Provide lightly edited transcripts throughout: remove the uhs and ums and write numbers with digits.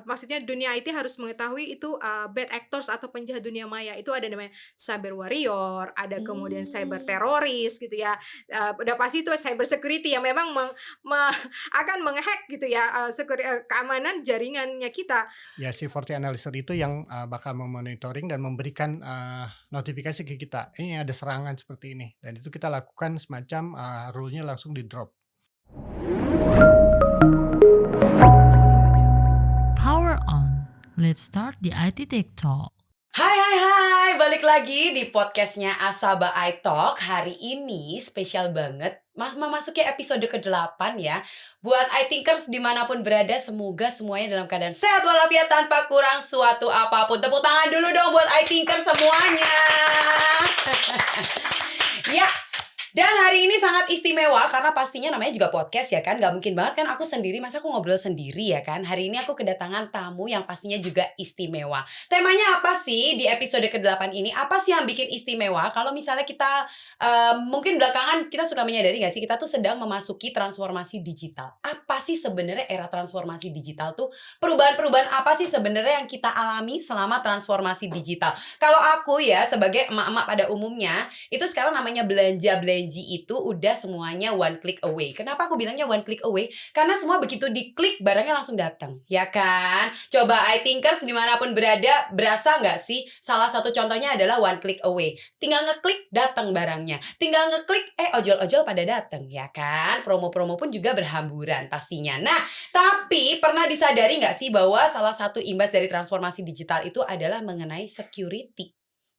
maksudnya dunia IT harus mengetahui itu bad actors atau penjahat dunia maya. Itu ada namanya cyber warrior, ada kemudian cyber Mmm. teroris gitu ya. Udah pasti itu cyber security yang memang akan menghack gitu ya, keamanan jaringannya kita. Ya, si Forti Analyzer itu yang, bakal memonitoring dan memberikan, notifikasi ke kita, "Ini ada serangan seperti ini," dan itu kita lakukan semacam, rule-nya langsung di-drop. Power on. Let's start the IT Tech Talk. Hai, balik lagi di podcastnya Asaba iTalk. Hari ini spesial banget, memasuki episode ke-8 ya. Buat iThinkers dimanapun berada, semoga semuanya dalam keadaan sehat walafiat tanpa kurang suatu apapun. Tepuk tangan dulu dong buat iThinkers semuanya. Ya, dan hari ini sangat istimewa karena pastinya namanya juga podcast ya kan. Gak mungkin banget kan aku sendiri, masa aku ngobrol sendiri ya kan. Hari ini aku kedatangan tamu yang pastinya juga istimewa. Temanya apa sih di episode ke-8 ini? Apa sih yang bikin istimewa? Kalau misalnya kita mungkin belakangan kita suka menyadari gak sih, kita tuh sedang memasuki transformasi digital. Apa sih sebenarnya era transformasi digital tuh? Perubahan-perubahan apa sih sebenarnya yang kita alami selama transformasi digital? Kalau aku ya sebagai emak-emak pada umumnya, itu sekarang namanya belanja-belanji itu udah semuanya one click away. Kenapa aku bilangnya one click away? Karena semua begitu diklik barangnya langsung datang, ya kan? Coba iThinkers dimanapun berada, berasa nggak sih? Salah satu contohnya adalah one click away. Tinggal ngeklik datang barangnya. Tinggal ngeklik ojol-ojol pada datang, ya kan? Promo-promo pun juga berhamburan pastinya. Nah, tapi pernah disadari nggak sih bahwa salah satu imbas dari transformasi digital itu adalah mengenai security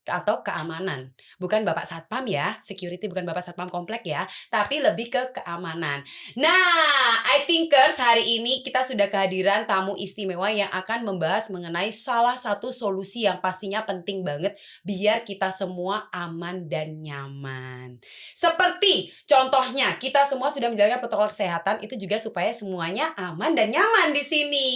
atau keamanan. Bukan Bapak Satpam ya, security bukan Bapak Satpam komplek ya, tapi lebih ke keamanan. Nah, iThinkers hari ini kita sudah kehadiran tamu istimewa yang akan membahas mengenai salah satu solusi yang pastinya penting banget biar kita semua aman dan nyaman. Seperti contohnya, kita semua sudah menjalankan protokol kesehatan itu juga supaya semuanya aman dan nyaman di sini.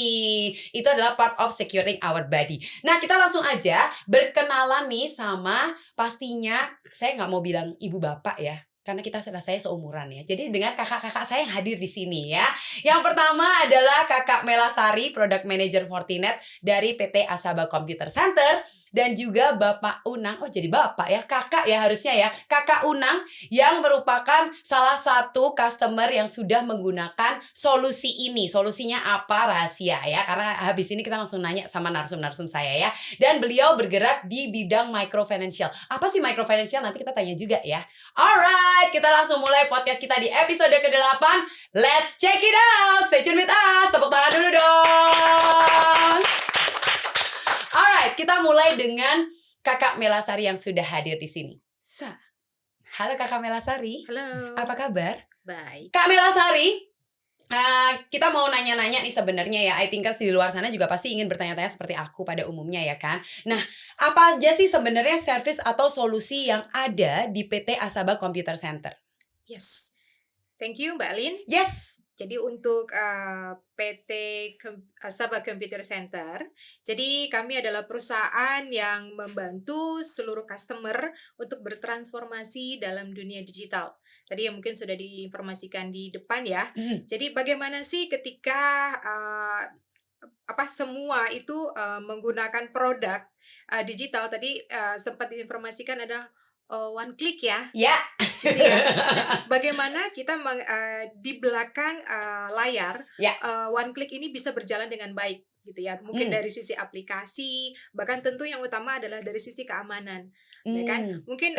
Itu adalah part of securing our body. Nah, kita langsung aja berkenalan nih sama pastinya saya nggak mau bilang ibu bapak ya, karena kita rasanya seumuran ya. Jadi dengan kakak-kakak saya yang hadir di sini ya. Yang pertama adalah Kakak Melasari, Product Manager Fortinet dari PT Asaba Computer Center. Dan juga Bapak Unang, oh jadi Bapak ya, Kakak ya harusnya ya, Kakak Unang yang merupakan salah satu customer yang sudah menggunakan solusi ini. Solusinya apa? Rahasia ya, karena habis ini kita langsung nanya sama narsum-narsum saya ya. Dan beliau bergerak di bidang microfinancial. Apa sih microfinancial? Nanti kita tanya juga ya. Alright, kita langsung mulai podcast kita di episode ke-8. Let's check it out. Stay tune with us. Tepuk tangan dulu dong. Alright, kita mulai dengan Kakak Melasari yang sudah hadir di sini. Halo Kakak Melasari. Halo. Apa kabar? Baik. Kak Melasari, kita mau nanya-nanya nih sebenarnya ya, iThinkers di luar sana juga pasti ingin bertanya-tanya seperti aku pada umumnya ya kan. Nah, apa aja sih sebenarnya service atau solusi yang ada di PT Asaba Computer Center? Yes. Thank you Mbak Lin. Yes. Jadi untuk PT Asaba Computer Center, jadi kami adalah perusahaan yang membantu seluruh customer untuk bertransformasi dalam dunia digital. Tadi yang mungkin sudah diinformasikan di depan ya. Jadi bagaimana sih ketika semua itu menggunakan produk digital, tadi sempat diinformasikan ada one click ya. Ya. Gitu ya. Nah, bagaimana kita di belakang layar Ya. one click ini bisa berjalan dengan baik gitu ya. Mungkin dari sisi aplikasi, bahkan tentu yang utama adalah dari sisi keamanan. Ya kan? Mungkin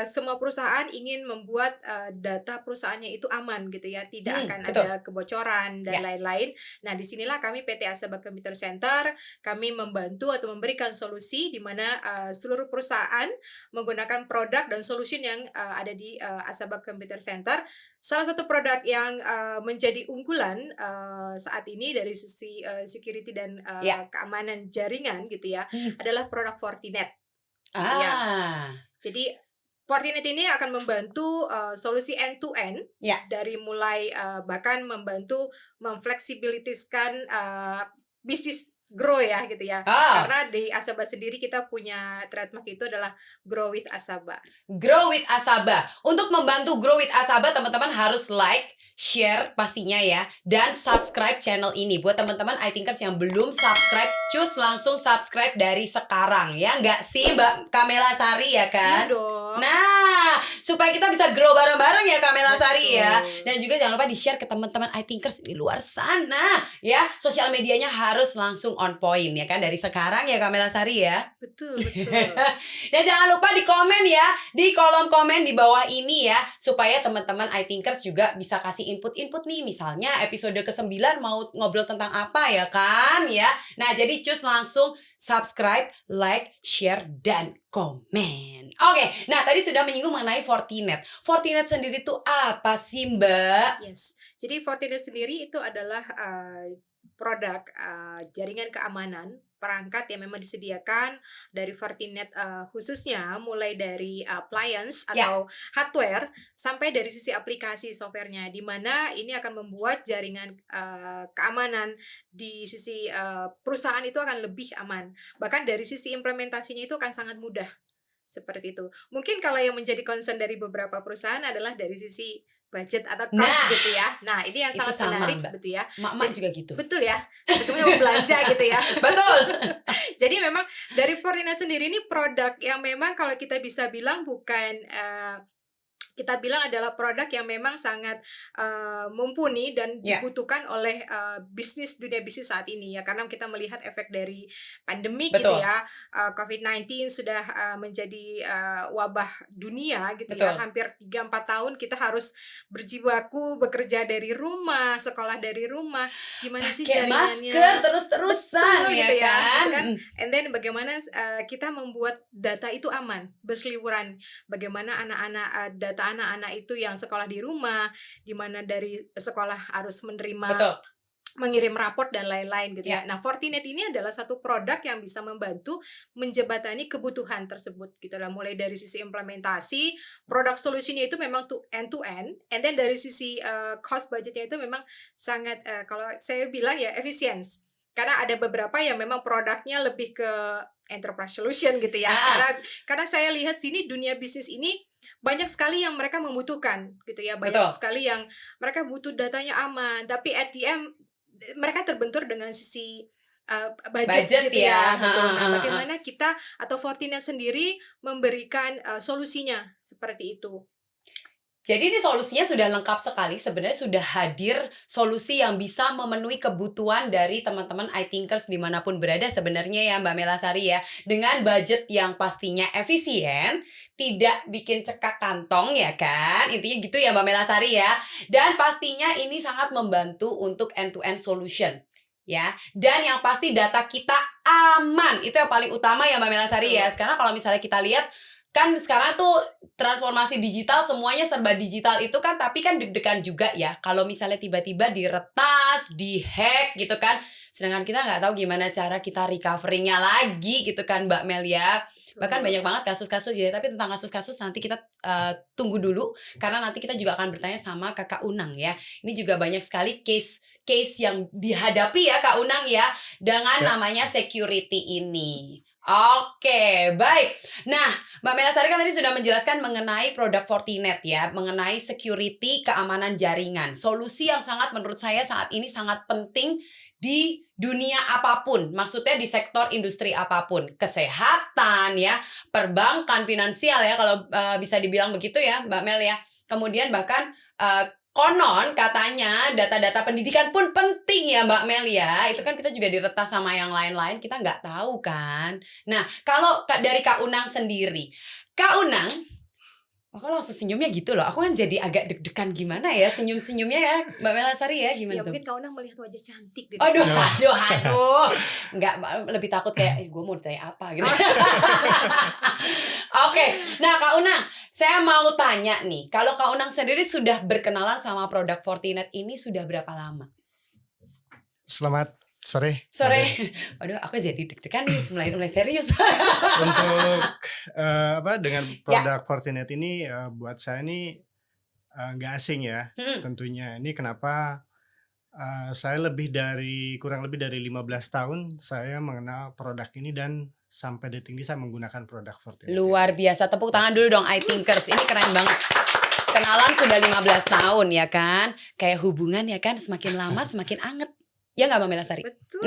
semua perusahaan ingin membuat data perusahaannya itu aman gitu ya, tidak akan ada kebocoran dan lain-lain. Nah, disinilah kami PT Asaba Computer Center, kami membantu atau memberikan solusi di mana seluruh perusahaan menggunakan produk dan solution yang ada di Asaba Computer Center. Salah satu produk yang menjadi unggulan saat ini dari sisi security dan keamanan jaringan gitu ya, adalah produk Fortinet. Ya. Jadi Fortinet ini akan membantu solusi end to end dari mulai bahkan membantu memfleksibilitaskan bisnis grow ya gitu ya. Ah, Karena di Asaba sendiri kita punya trademark itu adalah Grow with Asaba. Grow with Asaba. Untuk membantu Grow with Asaba, teman-teman harus like, share pastinya ya, dan subscribe channel ini. Buat teman-teman iThinkers yang belum subscribe, cus langsung subscribe dari sekarang ya, nggak sih Mbak Kamela Sari ya Iya kan? dong. Nah, supaya kita bisa grow bareng-bareng ya Kamela Sari ya. Betul. Dan juga jangan lupa di-share ke teman-teman iThinkers di luar sana ya. Sosial medianya harus langsung on point ya kan, dari sekarang ya Kamela Sari ya. Betul. Dan jangan lupa di komen ya, di kolom komen di bawah ini ya, supaya teman-teman iThinkers juga bisa kasih input-input nih. Misalnya episode ke-9 mau ngobrol tentang apa ya kan ya. Nah, jadi cus langsung subscribe, like, share, dan komen. Oke, nah tadi sudah menyinggung mengenai Fortinet. Fortinet sendiri tuh apa sih Mbak? Yes. Jadi Fortinet sendiri itu adalah produk jaringan keamanan perangkat yang memang disediakan dari Fortinet, khususnya mulai dari appliance Ya. atau hardware sampai dari sisi aplikasi softwarenya, di mana ini akan membuat jaringan keamanan di sisi perusahaan itu akan lebih aman. Bahkan dari sisi implementasinya itu akan sangat mudah. Seperti itu. Mungkin kalau yang menjadi concern dari beberapa perusahaan adalah dari sisi budget atau cost Nah, gitu ya. Nah, ini yang itu sangat sama, menarik Mbak. gitu ya. Mak-mak juga gitu. Betul ya. Sebetulnya mau belanja gitu ya. Betul. Jadi memang dari Fortinet sendiri ini produk yang memang kalau kita bisa bilang bukan kita bilang adalah produk yang memang sangat mumpuni dan Ya. dibutuhkan oleh dunia bisnis saat ini ya, karena kita melihat efek dari pandemi Betul. gitu ya. COVID-19 sudah menjadi wabah dunia gitu Betul. ya. Hampir 3-4 tahun kita harus berjibaku bekerja dari rumah, sekolah dari rumah. Gimana sih Pakai jaringannya? masker terus-terusan Betul, ya gitu ya, kan? gitu kan. And then bagaimana kita membuat data itu aman, berseliweran. Bagaimana data anak-anak itu yang sekolah di rumah, di mana dari sekolah harus menerima, Betul. mengirim raport dan lain-lain gitu Ya. ya. Nah, Fortinet ini adalah satu produk yang bisa membantu menjembatani kebutuhan tersebut gitu lah. Mulai dari sisi implementasi, produk solusinya itu memang end to end, and then dari sisi cost budgetnya itu memang sangat kalau saya bilang ya efisiensi. Karena ada beberapa yang memang produknya lebih ke enterprise solution gitu ya. Karena saya lihat sini dunia bisnis ini banyak sekali yang mereka membutuhkan gitu ya. Banyak Betul. sekali yang mereka butuh datanya aman, tapi at the end mereka terbentur dengan sisi budget gitu ya. Betul. Nah, Ha. bagaimana kita atau Fortinet sendiri memberikan solusinya seperti itu. Jadi ini solusinya sudah lengkap sekali. Sebenarnya sudah hadir solusi yang bisa memenuhi kebutuhan dari teman-teman iThinkers dimanapun berada sebenarnya ya Mbak Mela Sari ya. Dengan budget yang pastinya efisien, tidak bikin cekak kantong ya kan. Intinya gitu ya Mbak Mela Sari ya. Dan pastinya ini sangat membantu untuk end-to-end solution. Ya, dan yang pasti data kita aman. Itu yang paling utama ya Mbak Mela Sari ya. Sekarang kalau misalnya kita lihat, kan sekarang tuh transformasi digital semuanya serba digital itu kan, tapi kan deg-degan juga ya kalau misalnya tiba-tiba diretas, dihack gitu kan, sedangkan kita nggak tahu gimana cara kita recovery-nya lagi gitu kan Mbak Mel ya. Bahkan banyak banget kasus-kasus ya, tapi tentang kasus-kasus nanti kita tunggu dulu, karena nanti kita juga akan bertanya sama Kakak Unang ya. Ini juga banyak sekali case yang dihadapi ya Kak Unang ya, dengan namanya security ini. Oke, baik. Nah, Mbak Mela Sari kan tadi sudah menjelaskan mengenai produk Fortinet ya, mengenai security keamanan jaringan. Solusi yang sangat menurut saya saat ini sangat penting di dunia apapun, maksudnya di sektor industri apapun, kesehatan ya, perbankan, finansial ya, kalau bisa dibilang begitu ya Mbak Mel ya. Kemudian bahkan konon katanya data-data pendidikan pun penting ya Mbak Mel ya. Itu kan kita juga diretas sama yang lain-lain, kita nggak tahu kan. Nah, kalau dari Kak Unang sendiri, Kak Unang, aku langsung senyumnya gitu loh. Aku kan jadi agak deg-degan gimana ya senyum-senyumnya ya Mbak Mela Sari ya, gimana Ya tuh? mungkin Kak Unang melihat wajah cantik deh. Aduh. Nggak, lebih takut kayak gue mau ditanya apa gitu. Oke, nah Kak Unang, saya mau tanya nih, kalau Kak Unang sendiri sudah berkenalan sama produk Fortinet ini sudah berapa lama? Selamat sore. Aduh, aku jadi deg-degan nih, mulai serius. Untuk dengan produk Fortinet ini buat saya ini nggak asing ya. Tentunya ini kenapa Saya kurang lebih dari 15 tahun saya mengenal produk ini dan sampai detik ini saya menggunakan produk Fortinet ini. Luar biasa. Tepuk tangan dulu dong iThinkers. Ini keren banget. Kenalan sudah 15 tahun ya kan. Kayak hubungan ya kan semakin lama semakin anget. Ya nggak Mbak Melasari? Betul.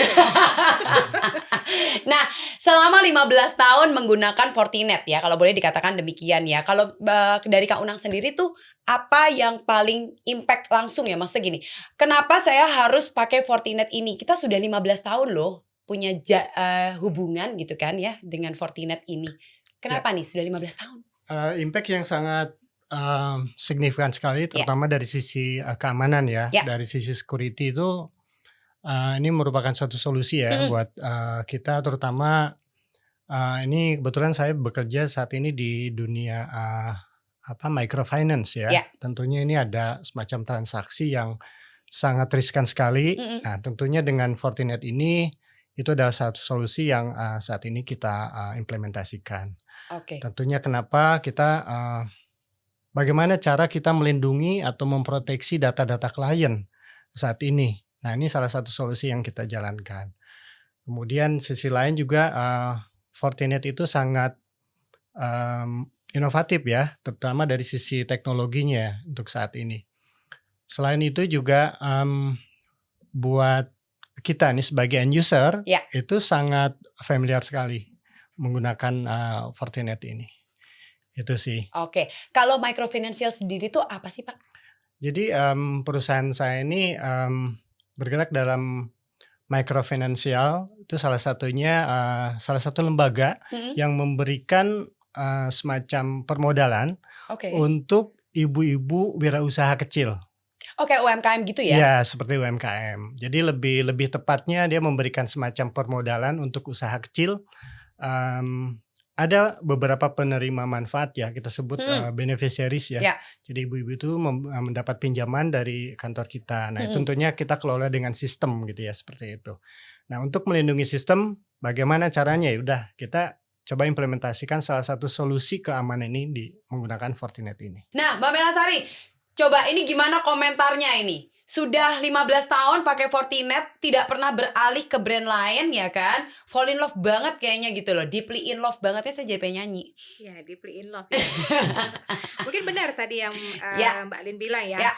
Nah, selama 15 tahun menggunakan Fortinet ya, kalau boleh dikatakan demikian ya. Kalau dari Kak Unang sendiri tuh apa yang paling impact langsung ya? Maksudnya gini, kenapa saya harus pakai Fortinet ini? Kita sudah 15 tahun loh punya hubungan gitu kan ya dengan Fortinet ini. Kenapa nih sudah 15 tahun? Impact yang sangat signifikan sekali, terutama dari sisi keamanan ya. Dari sisi security itu ini merupakan suatu solusi ya buat kita, terutama ini kebetulan saya bekerja saat ini di dunia microfinance ya. Tentunya ini ada semacam transaksi yang sangat riskan sekali. Nah, tentunya dengan Fortinet ini itu adalah satu solusi yang saat ini kita implementasikan. Tentunya kenapa kita bagaimana cara kita melindungi atau memproteksi data-data klien saat ini. Nah, ini salah satu solusi yang kita jalankan. Kemudian sisi lain juga Fortinet itu sangat inovatif ya, terutama dari sisi teknologinya untuk saat ini. Selain itu juga buat kita nih sebagai end user itu sangat familiar sekali menggunakan Fortinet ini. Itu sih. Kalau microfinancial sendiri itu apa sih Pak? Jadi perusahaan saya ini bergerak dalam microfinancial, itu salah satu lembaga yang memberikan semacam permodalan untuk ibu-ibu wirausaha kecil. UMKM gitu ya? Ya, seperti UMKM. Jadi lebih tepatnya dia memberikan semacam permodalan untuk usaha kecil. Ada beberapa penerima manfaat ya, kita sebut beneficiaries ya. Jadi ibu-ibu itu mendapat pinjaman dari kantor kita. Nah, tentunya kita kelola dengan sistem gitu ya, seperti itu. Nah, untuk melindungi sistem, bagaimana caranya? Ya udah, kita coba implementasikan salah satu solusi keamanan ini menggunakan Fortinet ini. Nah, Mbak Melasari, coba ini gimana komentarnya ini? Sudah 15 tahun pakai Fortinet, tidak pernah beralih ke brand lain ya kan? Fall in love banget kayaknya gitu loh. Deeply in love bangetnya saya jadi pengen nyanyi. Ya, deeply in love. Ya. Mungkin benar tadi yang Mbak Lin bilang ya.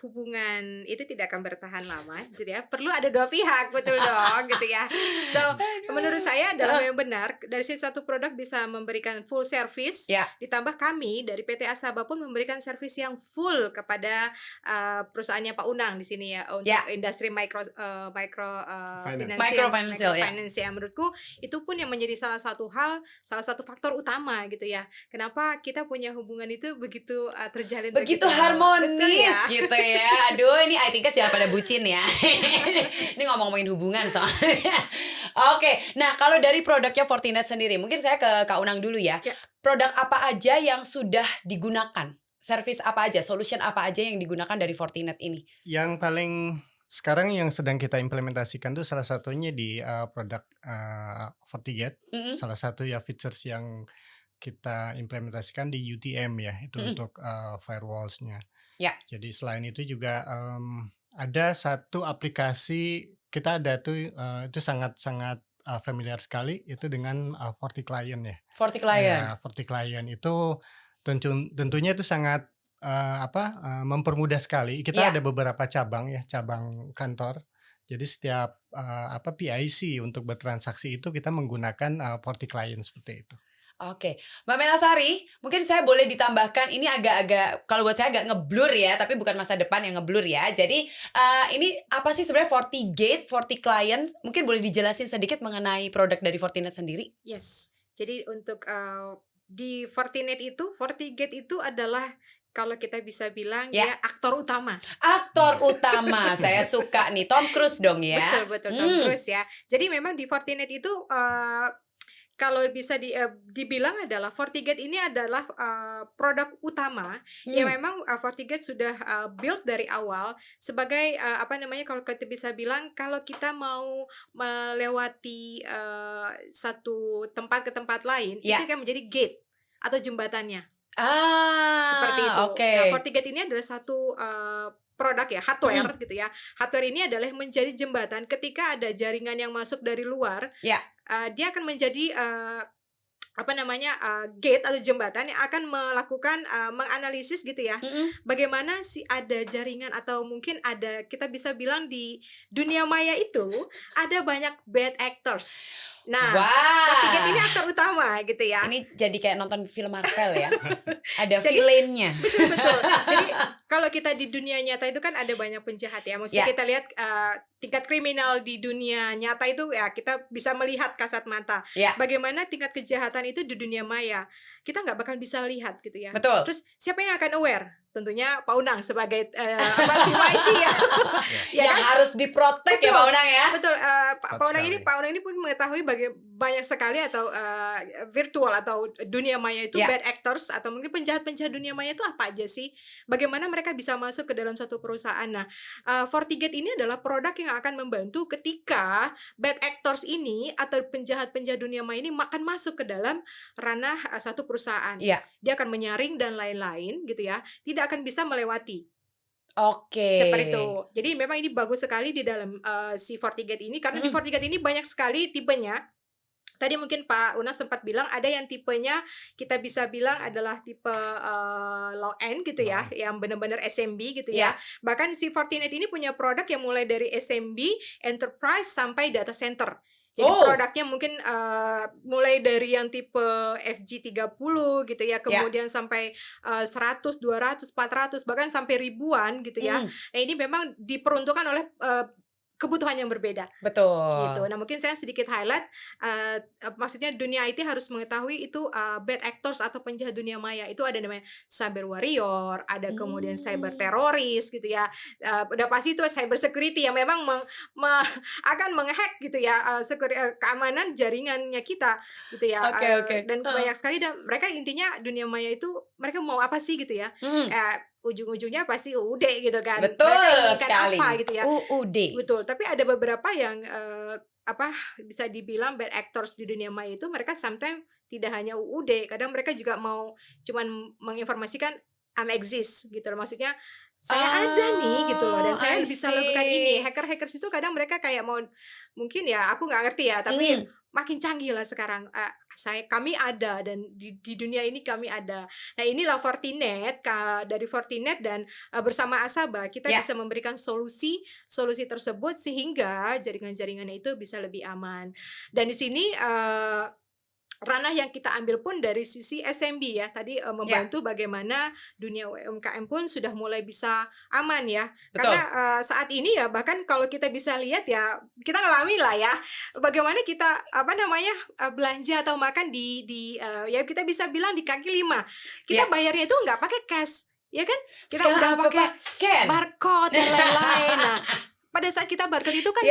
Hubungan itu tidak akan bertahan lama, gitu ya. Perlu ada dua pihak, betul dong, gitu ya. So, menurut saya adalah yang benar. Dari satu produk bisa memberikan full service, ditambah kami dari PT Asaba pun memberikan service yang full kepada perusahaannya Pak Unang di sini ya, untuk industri microfinancial ya. Menurutku itu pun yang menjadi salah satu faktor utama gitu ya. Kenapa kita punya hubungan itu begitu terjalin begitu harmonis gitu ya. Aduh, ini I think jangan pada bucin ya. Ini ngomongin hubungan soalnya. Nah kalau dari produknya Fortinet sendiri, mungkin saya ke Kak Unang dulu ya. Produk apa aja yang sudah digunakan? Service apa aja, solution apa aja yang digunakan dari Fortinet ini? Yang paling sekarang yang sedang kita implementasikan tuh salah satunya di produk FortiGate. Salah satu ya features yang kita implementasikan di UTM ya, itu untuk firewalls-nya. Jadi selain itu juga ada satu aplikasi kita ada tuh itu sangat familiar sekali, itu dengan FortiClient ya. FortiClient. FortiClient itu tentunya itu sangat mempermudah sekali. Kita ada beberapa cabang kantor. Jadi setiap PIC untuk bertransaksi itu kita menggunakan FortiClient seperti itu. Mbak Melasari, mungkin saya boleh ditambahkan, ini agak-agak kalau buat saya agak ngeblur ya, tapi bukan masa depan yang ngeblur ya. Jadi ini apa sih sebenarnya FortiGate, FortiClient? Mungkin boleh dijelasin sedikit mengenai produk dari Fortinet sendiri? Yes. Jadi untuk di Fortinet itu, FortiGate itu adalah kalau kita bisa bilang dia aktor utama. Aktor utama, saya suka nih, Tom Cruise dong ya. Betul Tom Cruise ya. Jadi memang di Fortinet itu kalau bisa dibilang adalah FortiGate ini adalah produk utama yang memang FortiGate sudah build dari awal sebagai kalau kita bisa bilang kalau kita mau melewati satu tempat ke tempat lain itu kan menjadi gate atau jembatannya. Seperti itu. Nah, FortiGate ini adalah satu produk ya, hardware gitu ya. Hardware ini adalah menjadi jembatan ketika ada jaringan yang masuk dari luar. Ya. Dia akan menjadi gate atau jembatan yang akan melakukan menganalisis gitu ya. Bagaimana sih ada jaringan atau mungkin ada, kita bisa bilang di dunia maya itu ada banyak bad actors. Nah, FortiGate ini aktor utama gitu ya. Ini jadi kayak nonton film Marvel ya. Ada villainnya. Betul. Jadi kalau kita di dunia nyata itu kan ada banyak penjahat ya. Maksudnya kita lihat tingkat kriminal di dunia nyata itu ya kita bisa melihat kasat mata. Bagaimana tingkat kejahatan itu di dunia maya. Kita nggak bakal bisa lihat gitu ya. Betul. Terus siapa yang akan aware? Tentunya Pak Unang sebagai tim IT ya. Yang harus diprotek ya Pak Unang ya. Betul. Pak Unang ini pun mengetahui banyak sekali atau virtual atau dunia maya itu bad actors atau mungkin penjahat-penjahat dunia maya itu apa aja sih? Bagaimana mereka bisa masuk ke dalam satu perusahaan? Nah, FortiGate ini adalah produk yang akan membantu ketika bad actors ini atau penjahat-penjahat dunia maya ini akan masuk ke dalam ranah satu perusahaan. Dia akan menyaring dan lain-lain gitu ya. Tidak akan bisa melewati. Seperti itu. Jadi memang ini bagus sekali di dalam si FortiGate ini karena di FortiGate ini banyak sekali tipenya. Tadi mungkin Pak Una sempat bilang ada yang tipenya kita bisa bilang adalah tipe low end gitu ya, yang benar-benar SMB gitu ya. Bahkan si Fortinet ini punya produk yang mulai dari SMB, enterprise sampai data center. Jadi produknya mungkin mulai dari yang tipe FG30 gitu ya, kemudian sampai 100, 200, 400 bahkan sampai ribuan gitu ya. Nah, ini memang diperuntukkan oleh kebutuhan yang berbeda. Betul. Gitu. Nah, mungkin saya sedikit highlight maksudnya dunia IT harus mengetahui itu bad actors atau penjahat dunia maya. Itu ada namanya cyber warrior, ada kemudian cyber teroris gitu ya. Udah pasti itu cyber security yang memang akan menghack gitu ya keamanan jaringannya kita gitu ya. Dan banyak sekali dan mereka intinya dunia maya itu mereka mau apa sih gitu ya. Ujung-ujungnya pasti UUD gitu kan. Betul sekali. Apa gitu ya. UUD. Betul, tapi ada beberapa yang bisa dibilang bad actors di dunia maya itu mereka sometimes tidak hanya UUD, kadang mereka juga mau cuman menginformasikan I'm exist gitu loh. Maksudnya saya ada nih gitu loh dan saya bisa lakukan ini. Hacker-hackers itu kadang mereka kayak mau mungkin ya aku nggak ngerti ya, tapi makin canggih lah sekarang. Kami ada dan di dunia ini kami ada. Nah, inilah Fortinet dari Fortinet dan bersama Asaba kita bisa memberikan solusi tersebut sehingga jaringan-jaringannya itu bisa lebih aman. Dan di sini ranah yang kita ambil pun dari sisi SMB ya, tadi membantu bagaimana dunia UMKM pun sudah mulai bisa aman ya. Betul. Karena saat ini ya bahkan kalau kita bisa lihat ya, kita ngalami lah ya bagaimana kita belanja atau makan di ya kita bisa bilang di kaki lima. Kita bayarnya itu nggak pakai cash, ya kan? Kita udah pakai barcode dan lain-lain. Nah, pada saat kita barcode itu kan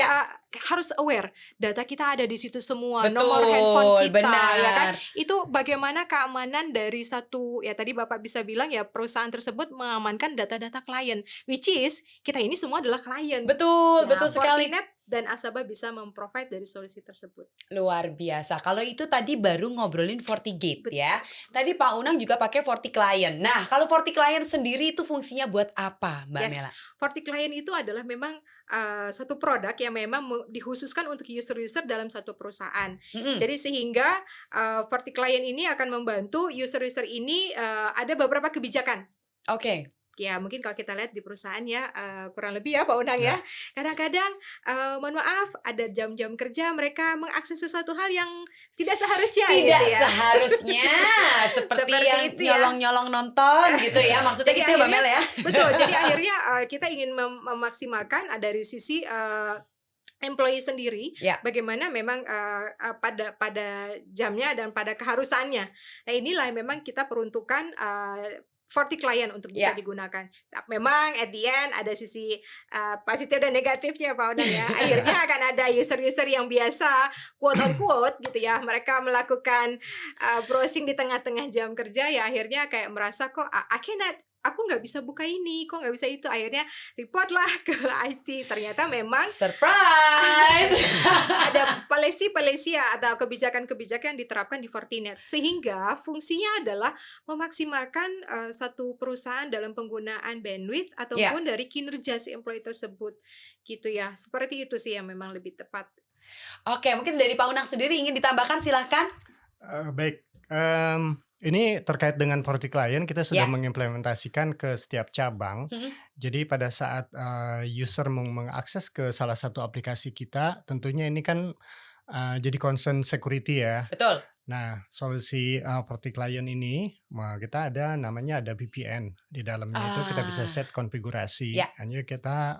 harus aware data kita ada di situ semua. Betul, nomor handphone kita benar. ya kan, itu bagaimana keamanan dari satu ya tadi Bapak bisa bilang ya perusahaan tersebut mengamankan data-data klien, which is kita ini semua adalah klien. Betul sekali. Fortinet dan Asaba bisa memprovide dari solusi tersebut. Luar biasa. Kalau itu tadi baru ngobrolin FortiGate ya. Tadi Pak Unang juga pakai FortiClient. Nah, kalau FortiClient sendiri itu fungsinya buat apa, Mbak Mela? FortiClient itu adalah memang satu produk yang memang dikhususkan untuk user-user dalam satu perusahaan. Jadi sehingga FortiClient ini akan membantu user-user ini ada beberapa kebijakan. Ya mungkin kalau kita lihat di perusahaan ya kurang lebih ya Pak Unang ya. Kadang-kadang mohon maaf ada jam-jam kerja mereka mengakses sesuatu hal yang tidak seharusnya. Tidak gitu ya. seharusnya seperti yang itu ya. nyolong-nyolong nonton gitu ya. Maksudnya gitu ya Mbak Mel ya. Betul. Jadi akhirnya kita ingin memaksimalkan dari sisi employee sendiri, bagaimana memang pada jamnya dan pada keharusannya. Nah inilah memang kita peruntukkan FortiClient untuk bisa digunakan. Memang at the end ada sisi positif dan negatifnya Pak Unang ya. Akhirnya akan ada user-user yang biasa quote on quote gitu ya. Mereka melakukan browsing di tengah-tengah jam kerja ya akhirnya kayak merasa kok aku nggak bisa buka ini, kok nggak bisa itu. Akhirnya report lah ke IT. Ternyata memang surprise. ada policy atau kebijakan-kebijakan yang diterapkan di Fortinet, sehingga fungsinya adalah memaksimalkan satu perusahaan dalam penggunaan bandwidth Ya. ataupun dari kinerja si employee tersebut, gitu ya. Seperti itu sih yang memang lebih tepat. Oke, mungkin dari Pak Unang sendiri ingin ditambahkan, silahkan. Baik, ini terkait dengan FortiClient kita sudah Ya. mengimplementasikan ke setiap cabang. Mhm. Jadi pada saat user mengakses ke salah satu aplikasi kita, tentunya ini kan jadi concern security ya. Betul. Nah, solusi FortiClient ini kita namanya ada VPN di dalamnya. Itu kita bisa set konfigurasi. Ya. Hanya kita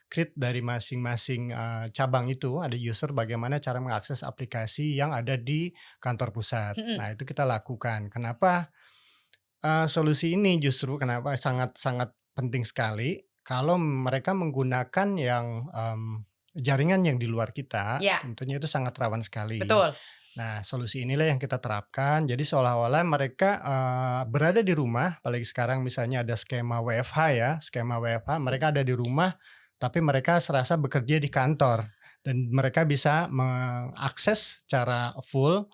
create dari masing-masing cabang itu ada user bagaimana cara mengakses aplikasi yang ada di kantor pusat. Nah, itu kita lakukan. Kenapa solusi ini justru kenapa sangat-sangat penting sekali kalau mereka menggunakan yang jaringan yang di luar kita, Ya. tentunya itu sangat rawan sekali. Betul. Nah, solusi inilah yang kita terapkan. Jadi seolah-olah mereka berada di rumah, apalagi sekarang misalnya ada skema WFH ya, mereka ada di rumah, tapi mereka serasa bekerja di kantor dan mereka bisa mengakses secara full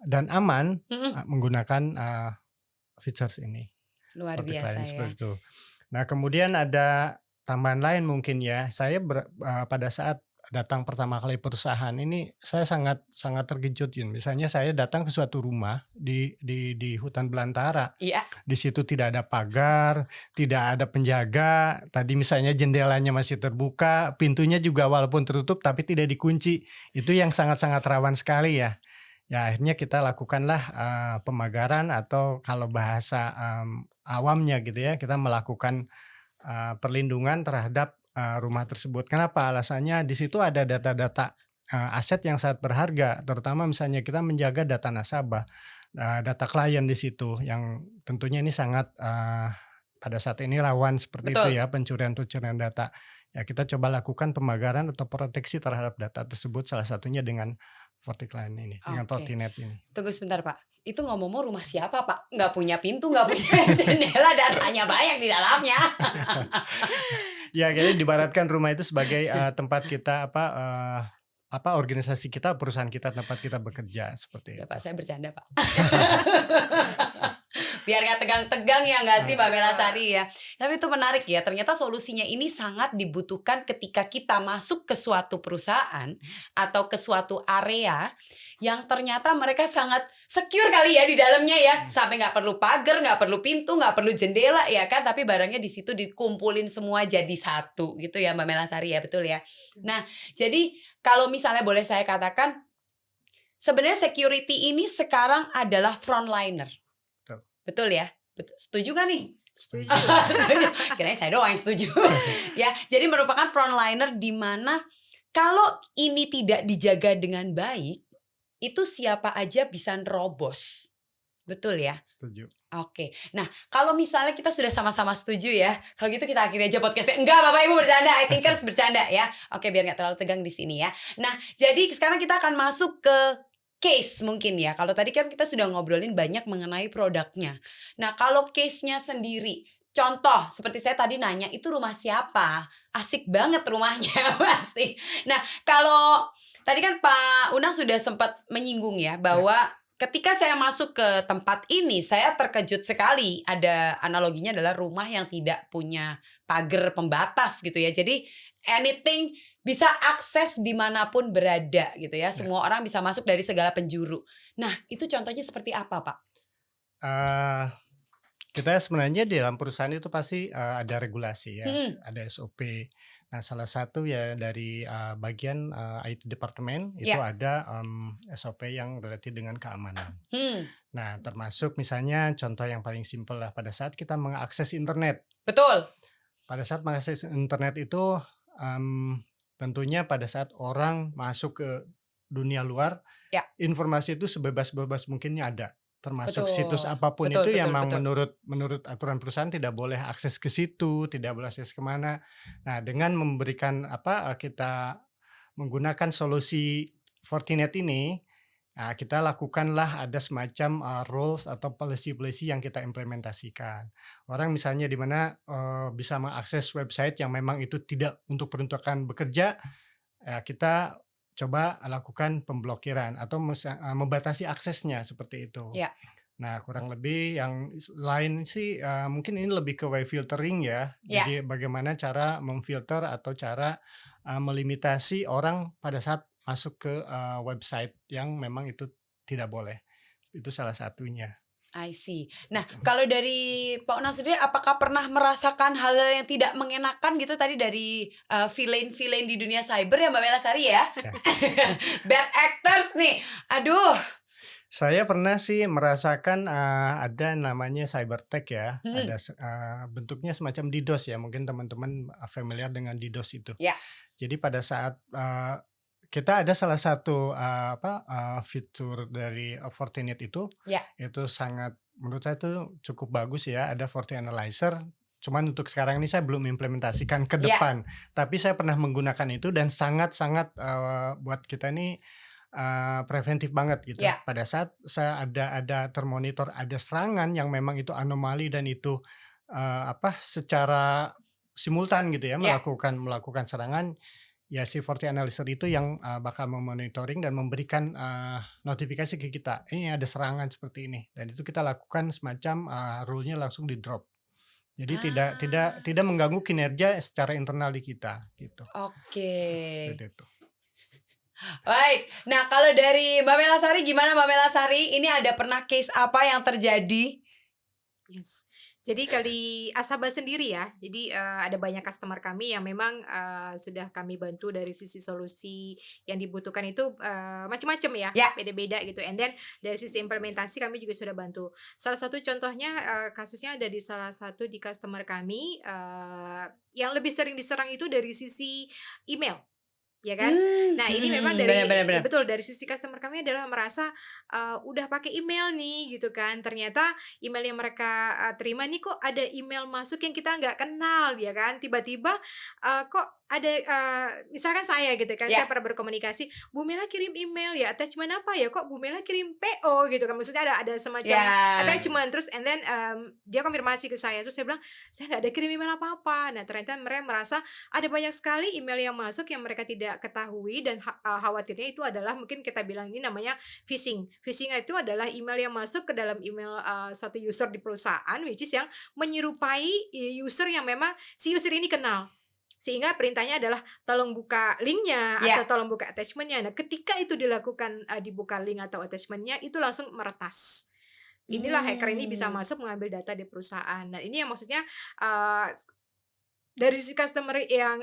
dan aman menggunakan features ini. Luar FortiClient biasa ya. seperti itu. Nah, kemudian ada tambahan lain mungkin ya. Saya pada saat datang pertama kali perusahaan ini saya sangat terkejut. Misalnya saya datang ke suatu rumah di hutan belantara. Iya. Di situ tidak ada pagar, tidak ada penjaga. Tadi misalnya jendelanya masih terbuka, pintunya juga walaupun tertutup tapi tidak dikunci. Itu yang sangat-sangat rawan sekali ya. Ya akhirnya kita lakukanlah pemagaran atau kalau bahasa awamnya gitu ya, kita melakukan perlindungan terhadap rumah tersebut. Kenapa? Alasannya di situ ada data-data aset yang sangat berharga, terutama misalnya kita menjaga data nasabah, data klien di situ yang tentunya ini sangat pada saat ini rawan seperti Betul. itu ya, pencurian data. Ya kita coba lakukan pemagaran atau proteksi terhadap data tersebut, salah satunya dengan FortiClient ini, dengan Oke. Fortinet ini. Tunggu sebentar, Pak. Itu ngomong-ngomong rumah siapa, Pak? Nggak punya pintu, nggak punya jendela, datanya banyak di dalamnya. Ya, jadi dibaratkan rumah itu sebagai tempat kita organisasi kita, perusahaan kita, tempat kita bekerja seperti Ya, itu. Pak, saya bercanda, Pak. Biar gak tegang-tegang ya nggak sih Mbak Melasari ya. Tapi itu menarik ya, ternyata solusinya ini sangat dibutuhkan ketika kita masuk ke suatu perusahaan atau ke suatu area yang ternyata mereka sangat secure kali ya di dalamnya ya. Sampai gak perlu pagar, gak perlu pintu, gak perlu jendela ya kan. Tapi barangnya di situ dikumpulin semua jadi satu gitu ya Mbak Melasari ya, betul ya. Nah, jadi kalau misalnya boleh saya katakan, sebenarnya security ini sekarang adalah frontliner. Betul ya? Setuju gak nih? Setuju. Kirain saya doang yang setuju. Ya, jadi merupakan frontliner di mana kalau ini tidak dijaga dengan baik, itu siapa aja bisa nerobos. Betul ya? Setuju. Oke. Nah, kalau misalnya kita sudah sama-sama setuju ya, kalau gitu kita akhiri aja podcastnya. Enggak, Bapak Ibu bercanda, I thinkers bercanda ya. Oke, biar gak terlalu tegang di sini ya. Nah, jadi sekarang kita akan masuk ke case mungkin ya. Kalau tadi kan kita sudah ngobrolin banyak mengenai produknya. Nah, kalau case-nya sendiri, contoh seperti saya tadi nanya, itu rumah siapa? Asik banget rumahnya pasti. Nah, kalau tadi kan Pak Unang sudah sempat menyinggung ya bahwa ketika saya masuk ke tempat ini, saya terkejut sekali. Ada analoginya adalah rumah yang tidak punya pagar pembatas gitu ya. Jadi anything bisa akses dimanapun berada gitu ya. Semua orang bisa masuk dari segala penjuru. Nah, itu contohnya seperti apa, Pak? Kita sebenarnya di dalam perusahaan itu pasti ada regulasi ya, ada SOP. Nah, salah satu ya dari bagian IT departemen itu ada SOP yang relatif dengan keamanan. Nah, termasuk misalnya contoh yang paling simpel lah pada saat kita mengakses internet. Betul. Pada saat mengakses internet itu tentunya pada saat orang masuk ke dunia luar, informasi itu sebebas-bebas mungkinnya ada. Termasuk situs apapun itu yang memang menurut aturan perusahaan tidak boleh akses ke situ, tidak boleh akses kemana. Nah, dengan memberikan kita menggunakan solusi Fortinet ini, kita lakukanlah ada semacam rules atau policy yang kita implementasikan. Orang misalnya di mana bisa mengakses website yang memang itu tidak untuk peruntukan bekerja, kita coba lakukan pemblokiran atau membatasi aksesnya seperti itu. Ya. Nah, kurang lebih yang lain sih mungkin ini lebih ke web filtering ya. Ya. Jadi bagaimana cara memfilter atau cara melimitasi orang pada saat masuk ke website yang memang itu tidak boleh. Itu salah satunya. I see. Nah, kalau dari Pak Unang sendiri, apakah pernah merasakan hal yang tidak mengenakan gitu tadi dari villain-villain di dunia cyber ya Mbak Melasari ya? Bad actors nih. Aduh. Saya pernah sih merasakan ada namanya cybertech ya. Ada bentuknya semacam DDoS ya. Mungkin teman-teman familiar dengan DDoS itu. Ya. Jadi pada saat kita ada salah satu fitur dari Fortinet itu, itu sangat menurut saya itu cukup bagus ya. Ada FortiAnalyzer. Cuman untuk sekarang ini saya belum implementasikan ke depan. Tapi saya pernah menggunakan itu dan sangat-sangat buat kita ini preventif banget gitu. Pada saat saya ada termonitor ada serangan yang memang itu anomali dan itu secara simultan gitu ya melakukan serangan, ya si FortiAnalyzer itu yang bakal memonitoring dan memberikan notifikasi ke kita, ini ada serangan seperti ini, dan itu kita lakukan semacam rule-nya langsung di drop. Jadi tidak mengganggu kinerja secara internal di kita gitu. Oke. Seperti itu. Baik, nah kalau dari Mbak Melasari gimana Mbak Melasari? Ini ada pernah case apa yang terjadi? Yes. Jadi kali Asaba sendiri ya, jadi ada banyak customer kami yang memang sudah kami bantu dari sisi solusi yang dibutuhkan itu macam-macam ya, beda-beda gitu. And then dari sisi implementasi kami juga sudah bantu. Salah satu contohnya kasusnya ada di salah satu di customer kami yang lebih sering diserang itu dari sisi email. Ya kan? Nah, ini memang dari betul dari sisi customer kami adalah merasa udah pakai email nih gitu kan. Ternyata email yang mereka terima nih kok ada email masuk yang kita nggak kenal ya kan. Tiba-tiba kok ada misalkan saya gitu kan, saya pernah berkomunikasi, Bu Mela kirim email ya, attachment apa ya, kok Bu Mela kirim PO gitu kan, maksudnya ada semacam attachment, terus and then dia konfirmasi ke saya, terus saya bilang saya nggak ada kirim email apa-apa. Nah ternyata mereka merasa ada banyak sekali email yang masuk yang mereka tidak ketahui, dan khawatirnya itu adalah mungkin kita bilang ini namanya phishing. Phishing itu adalah email yang masuk ke dalam email satu user di perusahaan, which is yang menyerupai user yang memang si user ini kenal. Sehingga perintahnya adalah tolong buka linknya atau tolong buka attachmentnya. Nah ketika itu dilakukan dibuka link atau attachmentnya, itu langsung meretas. Inilah hacker ini bisa masuk mengambil data di perusahaan. Nah ini yang maksudnya dari sisi customer yang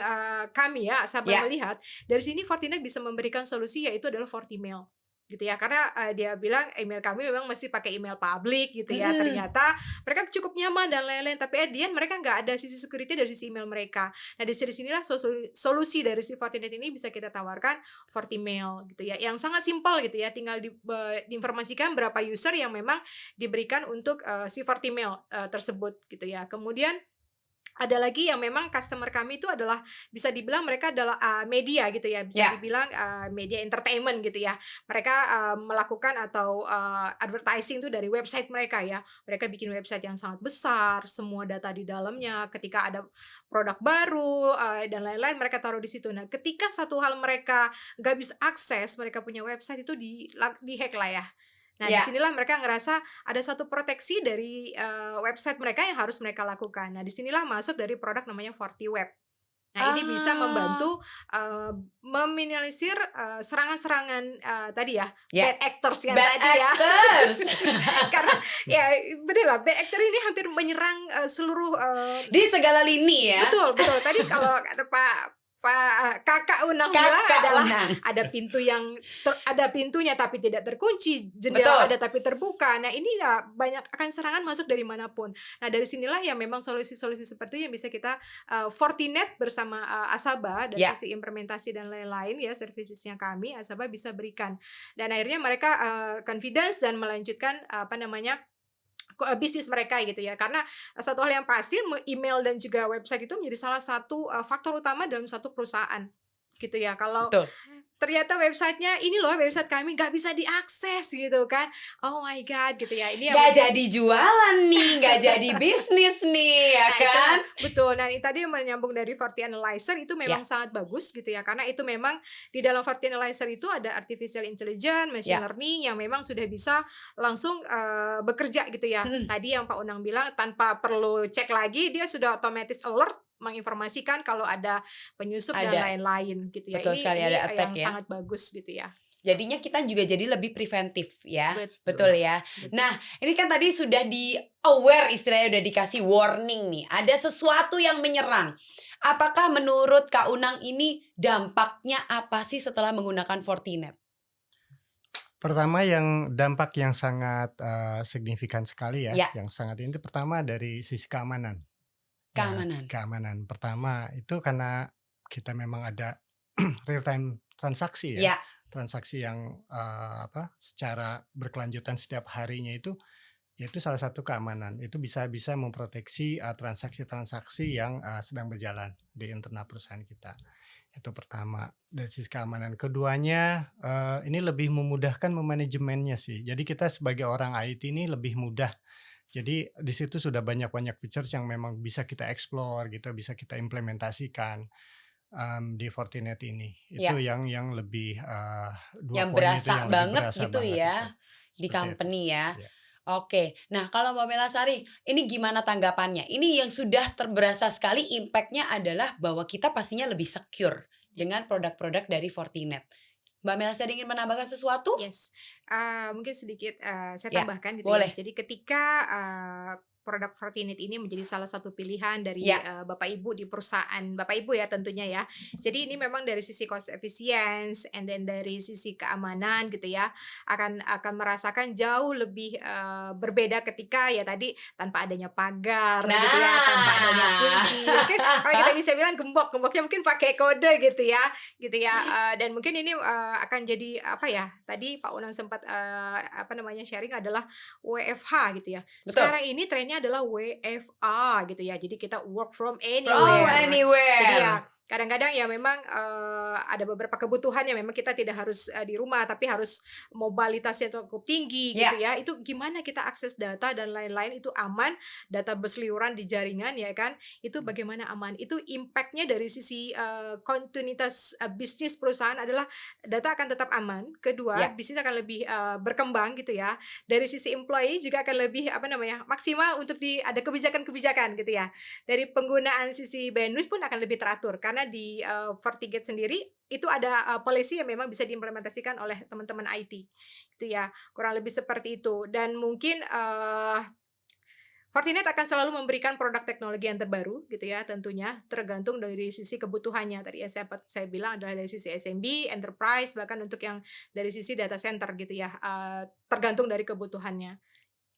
kami ya Asaba melihat, dari sini Fortinet bisa memberikan solusi, yaitu adalah Fortimail gitu ya, karena dia bilang email kami memang masih pakai email public gitu ya. Ternyata mereka cukup nyaman dan lain-lain, tapi at the end mereka nggak ada sisi security dari sisi email mereka. Nah di sinilah solusi dari si Fortinet ini bisa kita tawarkan, Fortimail gitu ya, yang sangat simpel gitu ya, tinggal diinformasikan berapa user yang memang diberikan untuk si Fortimail tersebut gitu ya. Kemudian ada lagi yang memang customer kami itu adalah bisa dibilang mereka adalah media gitu ya, bisa dibilang media entertainment gitu ya. Mereka melakukan atau advertising itu dari website mereka ya. Mereka bikin website yang sangat besar, semua data di dalamnya. Ketika ada produk baru dan lain-lain mereka taruh di situ. Nah, ketika satu hal mereka nggak bisa akses, mereka punya website itu di-hack lah ya. Nah, disinilah mereka ngerasa ada satu proteksi dari website mereka yang harus mereka lakukan. Nah, disinilah masuk dari produk namanya FortiWeb. Nah, ini bisa membantu meminimalisir serangan-serangan tadi ya, bad actors yang bad tadi actors. Karena ya bener lah, bad actor ini hampir menyerang seluruh di segala lini ya. Betul. Tadi kalau kata Kakak Unang bilang adalah ada pintu yang ada pintunya tapi tidak terkunci, jendela ada tapi terbuka. Nah ini ya banyak akan serangan masuk dari manapun. Nah dari sinilah ya memang solusi-solusi seperti itu yang bisa kita Fortinet bersama Asaba dari sisi implementasi dan lain-lain ya, servicesnya kami Asaba bisa berikan. Dan akhirnya mereka confidence dan melanjutkan bisnis mereka gitu ya. Karena satu hal yang pasti, email dan juga website itu menjadi salah satu faktor utama dalam satu perusahaan gitu ya. Kalau ternyata websitenya ini loh, website kami nggak bisa diakses gitu kan. Oh my god gitu ya. Ini yang Nggak jadi jualan nih, nggak jadi bisnis nih, ya Nah, itu kan? betul. Nah, ini tadi yang menyambung dari Forti Analyzer itu Ya. memang sangat bagus gitu ya. Karena itu memang di dalam Forti Analyzer itu ada artificial intelligence, machine Ya. learning yang memang sudah bisa langsung bekerja gitu ya. Tadi yang Pak Unang bilang tanpa perlu cek lagi, dia sudah otomatis alert menginformasikan kalau ada penyusup dan Ada. lain-lain gitu ya. Betul sekali, ada attack yang ya. sangat bagus gitu ya. Jadinya kita juga jadi lebih preventif ya. Betul. Betul ya. Nah, ini kan tadi sudah di aware, istilahnya udah dikasih warning nih. Ada sesuatu yang menyerang. Apakah menurut Kak Unang ini dampaknya apa sih setelah menggunakan Fortinet? Pertama yang dampak yang sangat signifikan sekali ya, Ya. yang sangat ini pertama dari sisi keamanan. Keamanan. Keamanan. Pertama itu karena kita memang ada real time transaksi ya. Ya. Transaksi yang secara berkelanjutan setiap harinya itu yaitu salah satu keamanan. Itu bisa memproteksi transaksi-transaksi yang sedang berjalan di internal perusahaan kita. Itu pertama dari sisi keamanan. Keduanya ini lebih memudahkan memanajemennya sih. Jadi kita sebagai orang IT ini lebih mudah. Jadi di situ sudah banyak features yang memang bisa kita explore gitu, bisa kita implementasikan di Fortinet ini. Itu yang lebih dua yang poin itu berasa yang lebih banget berasa gitu banget ya itu. di Seperti company itu. ya. Ya. Oke, nah kalau Mbak Melasari, ini gimana tanggapannya? Ini yang sudah terberasa sekali impactnya adalah bahwa kita pastinya lebih secure dengan produk-produk dari Fortinet. Mbak Melasari ingin menambahkan sesuatu? Yes, mungkin sedikit saya Ya, tambahkan gitu boleh. ya. Jadi ketika produk Fortinet ini menjadi salah satu pilihan dari Ya. Bapak Ibu di perusahaan Bapak Ibu ya tentunya ya. Jadi ini memang dari sisi cost efficiency and then dari sisi keamanan gitu ya akan merasakan jauh lebih berbeda ketika ya tadi tanpa adanya pagar gitu ya, tanpa adanya kunci. Mungkin kalau kita bisa bilang gemboknya mungkin pakai kode gitu ya. Dan mungkin ini akan jadi apa ya? Tadi Pak Unang sempat sharing adalah WFH gitu ya. Betul. Sekarang ini trennya adalah WFA gitu ya. Jadi kita work from From anywhere. anywhere. Jadi ya kadang-kadang ya memang ada beberapa kebutuhan yang memang kita tidak harus di rumah tapi harus mobilitasnya cukup tinggi gitu ya. Itu gimana kita akses data dan lain-lain itu aman, data berseliweran di jaringan ya kan. Itu bagaimana aman. Itu impactnya dari sisi kontinuitas bisnis perusahaan adalah data akan tetap aman. Kedua, bisnis akan lebih berkembang gitu ya. Dari sisi employee juga akan lebih maksimal untuk ada kebijakan-kebijakan gitu ya. Dari penggunaan sisi bandwidth pun akan lebih teratur karena di FortiGate sendiri itu ada policy yang memang bisa diimplementasikan oleh teman-teman IT gitu ya, kurang lebih seperti itu. Dan mungkin Fortinet akan selalu memberikan produk teknologi yang terbaru gitu ya, tentunya tergantung dari sisi kebutuhannya. Tadi ya saya bilang adalah dari sisi SMB, enterprise, bahkan untuk yang dari sisi data center gitu ya, tergantung dari kebutuhannya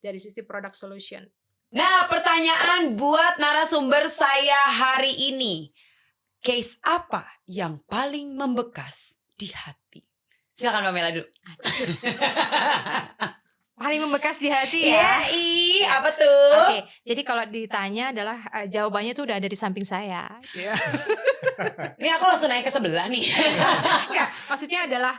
dari sisi product solution. Nah, pertanyaan buat narasumber saya hari ini. Case apa yang paling membekas di hati? Silakan Mbak Mela dulu. Paling membekas di hati ya? Iya, apa tuh? Oke, jadi kalau ditanya adalah jawabannya tuh udah ada di samping saya. Ini aku langsung naik ke sebelah nih. Enggak, maksudnya adalah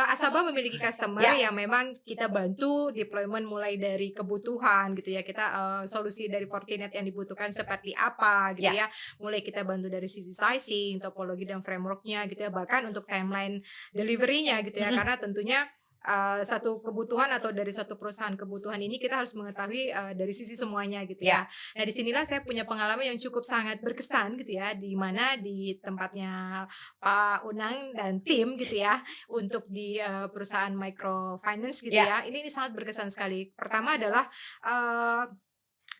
Asaba memiliki customer yang memang kita bantu deployment mulai dari kebutuhan gitu ya. Kita solusi dari Fortinet yang dibutuhkan seperti apa gitu ya. Mulai kita bantu dari sisi sizing, topologi dan frameworknya gitu ya. Bahkan untuk timeline delivery-nya gitu ya. Karena tentunya satu kebutuhan atau dari satu perusahaan kebutuhan ini kita harus mengetahui dari sisi semuanya gitu ya. Nah disinilah saya punya pengalaman yang cukup sangat berkesan gitu ya, di mana di tempatnya Pak Unang dan tim gitu ya untuk di perusahaan microfinance gitu ya. Ini sangat berkesan sekali. Pertama adalah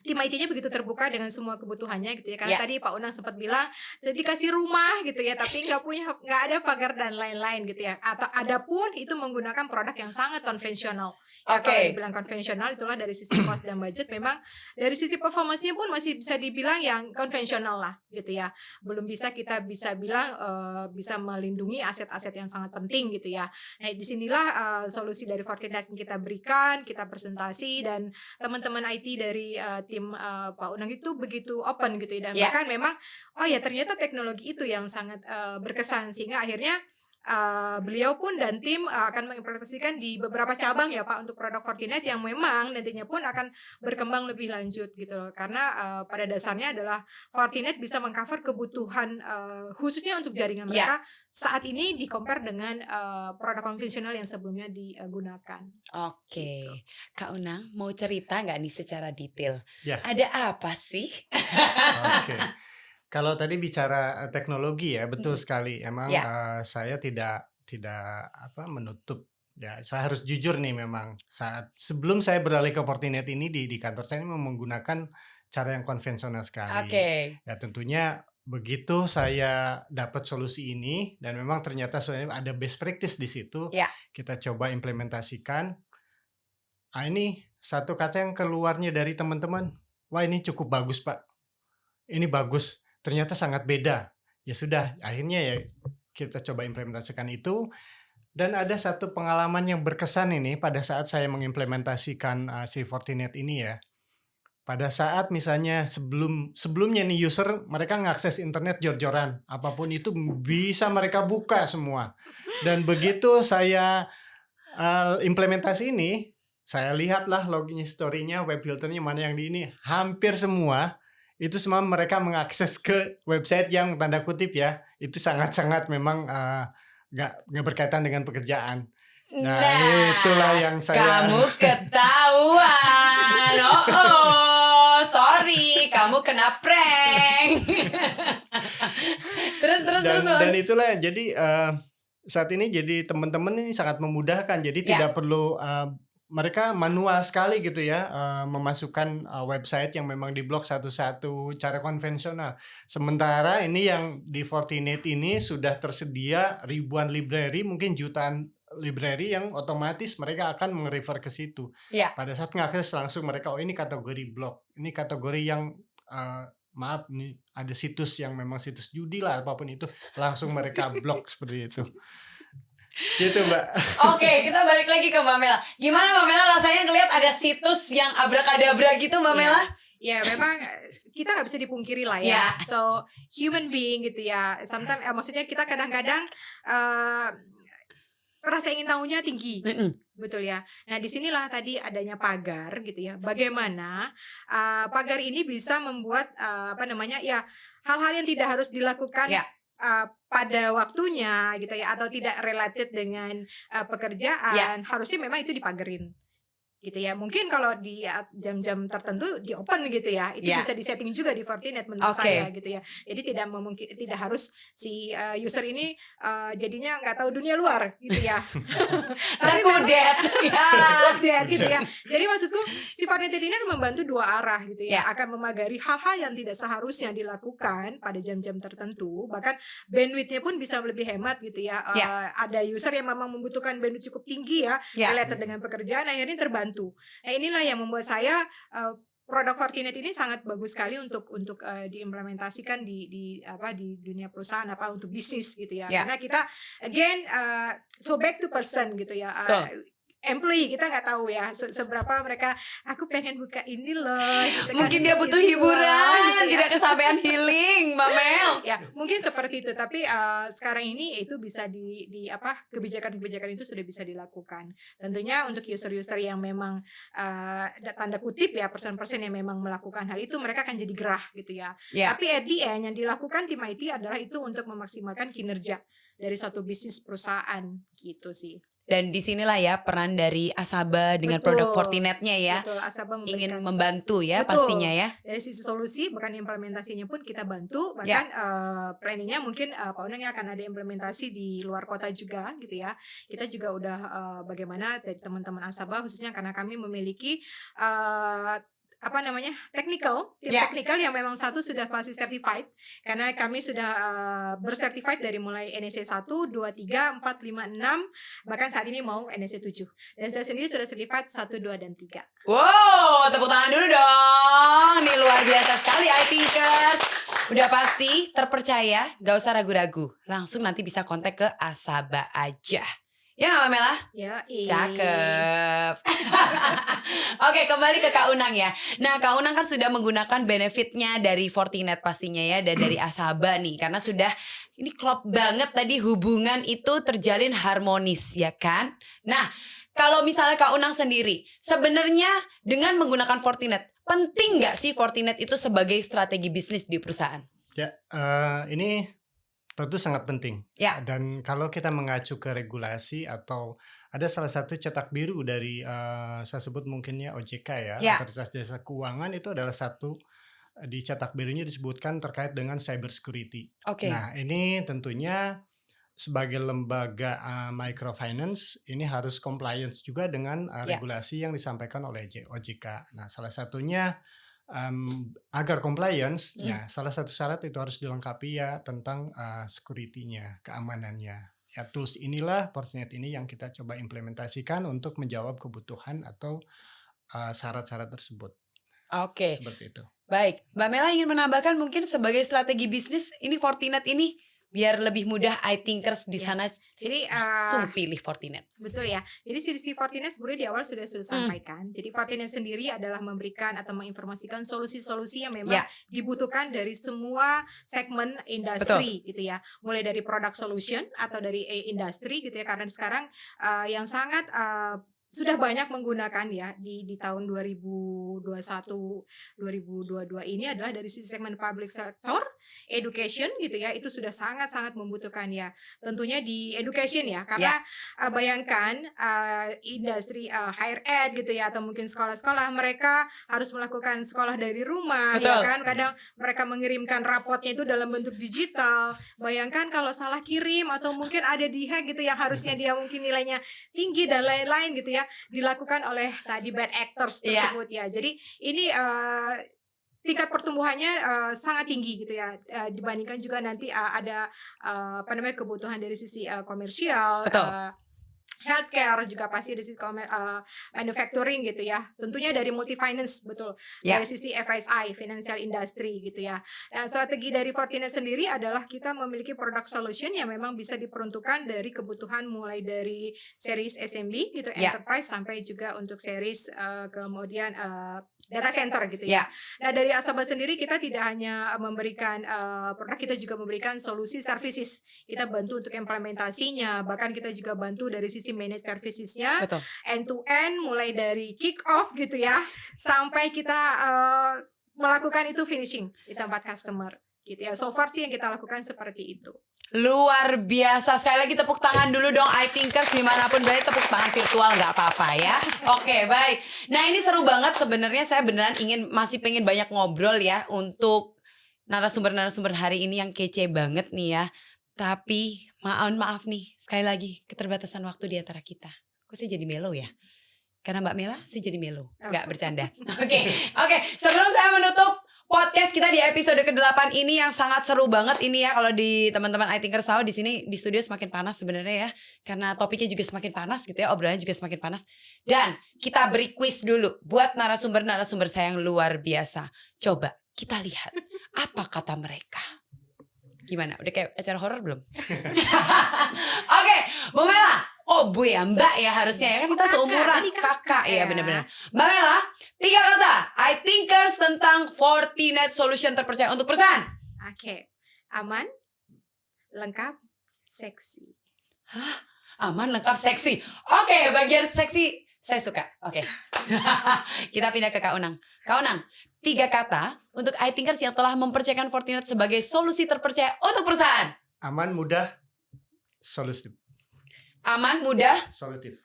tim IT-nya begitu terbuka dengan semua kebutuhannya gitu ya. Karena tadi Pak Unang sempat bilang dikasih rumah gitu ya, tapi nggak ada pagar dan lain-lain gitu ya. Atau ada pun itu menggunakan produk yang sangat konvensional. Ya, kalau dibilang konvensional itulah dari sisi cost dan budget memang dari sisi performasinya pun masih bisa dibilang yang konvensional lah gitu ya. Belum bisa kita bisa bilang bisa melindungi aset-aset yang sangat penting gitu ya. Nah disinilah solusi dari Fortinet yang kita berikan, kita presentasi dan teman-teman IT dari tim Pak Unang itu begitu open gitu ya. Dan bahkan memang ternyata teknologi itu yang sangat berkesan sehingga akhirnya beliau pun dan tim akan mengimplementasikan di beberapa cabang ya Pak untuk produk Fortinet yang memang nantinya pun akan berkembang lebih lanjut gitu loh. Karena pada dasarnya adalah Fortinet bisa mengcover kebutuhan khususnya untuk jaringan mereka saat ini di compare dengan produk konvensional yang sebelumnya digunakan. Oke, Gitu. Kak Unang mau cerita nggak nih secara detail? Ya. Ada apa sih? Oke. Kalau tadi bicara teknologi ya, betul sekali. Emang saya tidak menutup ya. Saya harus jujur nih, memang saat sebelum saya beralih ke Fortinet ini di kantor saya memang menggunakan cara yang konvensional sekali. Ya tentunya begitu saya dapat solusi ini dan memang ternyata soalnya ada best practice di situ, kita coba implementasikan. Ini satu kata yang keluarnya dari teman-teman, wah ini cukup bagus Pak, ini bagus. Ternyata sangat beda. Ya sudah, akhirnya ya kita coba implementasikan itu. Dan ada satu pengalaman yang berkesan ini pada saat saya mengimplementasikan si Fortinet ini ya. Pada saat misalnya sebelumnya nih user mereka ngakses internet jor-joran, apapun itu bisa mereka buka semua. Dan begitu saya implementasi ini, saya lihatlah login story-nya, web filternya mana yang di ini, hampir semua itu semua mereka mengakses ke website yang tanda kutip ya, itu sangat-sangat memang nggak berkaitan dengan pekerjaan. Nah, itulah yang saya. Kamu ketahuan. Sorry, kamu kena prank. terus. Dan itulah jadi saat ini jadi teman-teman ini sangat memudahkan. Jadi tidak perlu mereka manual sekali gitu ya, memasukkan website yang memang diblok satu-satu cara konvensional. Sementara ini yang di Fortinet ini sudah tersedia ribuan library, mungkin jutaan library yang otomatis mereka akan merefer ke situ. Pada saat ngakses langsung mereka, oh ini kategori blok, ini kategori yang maaf nih ada situs yang memang situs judi lah apapun itu, langsung mereka blok seperti itu. Gitu Mbak. Oke, kita balik lagi ke Mbak Mela. Gimana Mbak Mela rasanya ngelihat ada situs yang abrakadabra gitu Mbak Mela? Ya memang kita nggak bisa dipungkiri lah ya. So human being gitu ya. Sometimes maksudnya kita kadang-kadang rasa ingin tahunya tinggi. Betul ya. Nah disinilah tadi adanya pagar gitu ya. Bagaimana pagar ini bisa membuat hal-hal yang tidak harus dilakukan pada waktunya gitu ya, atau tidak related dengan pekerjaan, harusnya memang itu dipagerin gitu ya. Mungkin kalau di jam-jam tertentu di open gitu ya, itu bisa disetting juga di Fortinet menurut saya gitu ya. Jadi tidak harus si user ini jadinya nggak tahu dunia luar gitu ya. Terkudet gitu ya. Jadi maksudku si Fortinet ini akan membantu dua arah gitu ya, akan memagari hal-hal yang tidak seharusnya dilakukan pada jam-jam tertentu, bahkan bandwidthnya pun bisa lebih hemat gitu ya. Ada user yang memang membutuhkan bandwidth cukup tinggi ya, related dengan pekerjaan, akhirnya terbantu. Nah inilah yang membuat saya produk Fortinet ini sangat bagus sekali untuk diimplementasikan di dunia perusahaan untuk bisnis gitu ya. Karena kita again so back to person gitu ya. Employee kita nggak tahu ya seberapa mereka, aku pengen buka ini loh gitu kan. Mungkin dia butuh hiburan gitu ya. Tidak kesampaian healing Mbak Mel. Ya mungkin seperti itu, tapi sekarang ini itu bisa kebijakan-kebijakan itu sudah bisa dilakukan. Tentunya untuk user-user yang memang tanda kutip ya person-person yang memang melakukan hal itu, mereka akan jadi gerah gitu ya. Tapi at the end yang dilakukan tim IT adalah itu untuk memaksimalkan kinerja dari suatu bisnis perusahaan gitu sih. Dan disinilah ya peran dari Asaba dengan produk Fortinetnya ya. Betul, Asaba ingin membantu ya pastinya ya. Dari sisi solusi, bahkan implementasinya pun kita bantu. Bahkan planningnya mungkin Pak Unang akan ada implementasi di luar kota juga gitu ya. Kita juga udah bagaimana dari teman-teman Asaba, khususnya karena kami memiliki teknikal yang memang satu sudah pasti certified, karena kami sudah bersertified dari mulai NEC 1, 2, 3, 4, 5, 6, bahkan saat ini mau NEC 7, dan saya sendiri sudah certified 1, 2, dan 3. Wow, tepuk tangan dulu dong. Nih luar biasa sekali ITinkers. Udah pasti terpercaya, gak usah ragu-ragu, langsung nanti bisa kontak ke Asaba aja. Ya nggak Mbak Mela? Ya, Cakep. Oke, kembali ke Kak Unang ya. Nah, Kak Unang kan sudah menggunakan benefitnya dari Fortinet pastinya ya, dan dari Asaba nih, karena sudah ini klop banget tadi hubungan itu terjalin harmonis ya kan. Nah, kalau misalnya Kak Unang sendiri, sebenarnya dengan menggunakan Fortinet, penting nggak sih Fortinet itu sebagai strategi bisnis di perusahaan? Ya, ini tentu sangat penting. Ya. Dan kalau kita mengacu ke regulasi atau ada salah satu cetak biru dari saya sebut mungkinnya OJK ya, Ya. Otoritas Jasa Keuangan, itu adalah satu di cetak birunya disebutkan terkait dengan cyber security. Oke. Nah, ini tentunya sebagai lembaga microfinance ini harus compliance juga dengan Ya. regulasi yang disampaikan oleh OJK. Nah, salah satunya agar compliance, ya salah satu syarat itu harus dilengkapi ya tentang security-nya, keamanannya. Ya, tools inilah Fortinet ini yang kita coba implementasikan untuk menjawab kebutuhan atau syarat-syarat tersebut. Oke. Seperti itu. Baik, Mbak Mela ingin menambahkan mungkin sebagai strategi bisnis ini Fortinet ini biar lebih mudah iThinkers di sana Jadi langsung pilih Fortinet. betul ya. Jadi sisi Fortinet sebenarnya di awal sudah sampaikan. Jadi Fortinet sendiri adalah memberikan atau menginformasikan solusi-solusi yang memang dibutuhkan dari semua segmen industri gitu ya. Mulai dari product solution atau dari industri gitu ya. Karena sekarang yang sangat sudah banyak menggunakan ya di tahun 2021 2022 ini adalah dari sisi segmen public sector, education gitu ya, itu sudah sangat-sangat membutuhkan ya. Tentunya di education ya, karena bayangkan industri higher ed gitu ya, atau mungkin sekolah-sekolah mereka harus melakukan sekolah dari rumah. Betul. Ya kan, kadang mereka mengirimkan rapotnya itu dalam bentuk digital. Bayangkan kalau salah kirim atau mungkin ada di hack gitu yang harusnya dia mungkin nilainya tinggi dan lain-lain gitu ya, dilakukan oleh tadi bad actors tersebut ya. Jadi ini tingkat pertumbuhannya sangat tinggi gitu ya, dibandingkan juga nanti ada kebutuhan dari sisi komersial, healthcare juga pasti dari sisi manufacturing gitu ya. Tentunya dari multi finance betul. Dari sisi FSI, financial industry gitu ya. Dan strategi dari Fortinet sendiri adalah kita memiliki product solution yang memang bisa diperuntukkan dari kebutuhan mulai dari series SMB gitu, enterprise sampai juga untuk series kemudian data center gitu ya. Nah, dari Asaba sendiri kita tidak hanya memberikan produk, kita juga memberikan solusi services. Kita bantu untuk implementasinya, bahkan kita juga bantu dari sisi managed servicesnya, end to end mulai dari kick off gitu ya, sampai kita melakukan itu finishing di tempat customer gitu ya. So far sih yang kita lakukan seperti itu. Luar biasa. Sekali lagi tepuk tangan dulu dong iThinkers dimanapun berada, tepuk tangan virtual nggak apa-apa ya. Oke, baik. Nah, ini seru banget sebenarnya. Saya beneran masih pengen banyak ngobrol ya untuk narasumber-narasumber hari ini yang kece banget nih ya. Tapi maaf nih, sekali lagi keterbatasan waktu di antara kita. Kok saya jadi melo ya? Karena Mbak Mela saya jadi melo. Nggak bercanda. Oke. Sebelum saya menutup podcast kita di episode ke-8 ini yang sangat seru banget ini ya, kalau di teman-teman iThinkers tahu di sini di studio semakin panas sebenarnya ya, karena topiknya juga semakin panas gitu ya, obrolannya juga semakin panas. Dan kita beri quiz dulu buat narasumber saya yang luar biasa. Coba kita lihat apa kata mereka. Gimana? Udah kayak acara horor belum? Oke, Bu Mela. Oh Bu ya, Mbak ya harusnya ya, kan kita seumuran. Kakak ya, benar-benar. Mbak Mela, 3 kata iThinkers tentang Fortinet solution terpercaya untuk perusahaan. Oke. Aman, lengkap, seksi. Aman, lengkap, seksi. Oke, bagian seksi saya suka. Oke. Kita pindah ke Kak Unang. Kak Unang, 3 kata untuk iThinkers yang telah mempercayakan Fortinet sebagai solusi terpercaya untuk perusahaan. Aman, mudah, solutif. Aman, mudah, Solutif.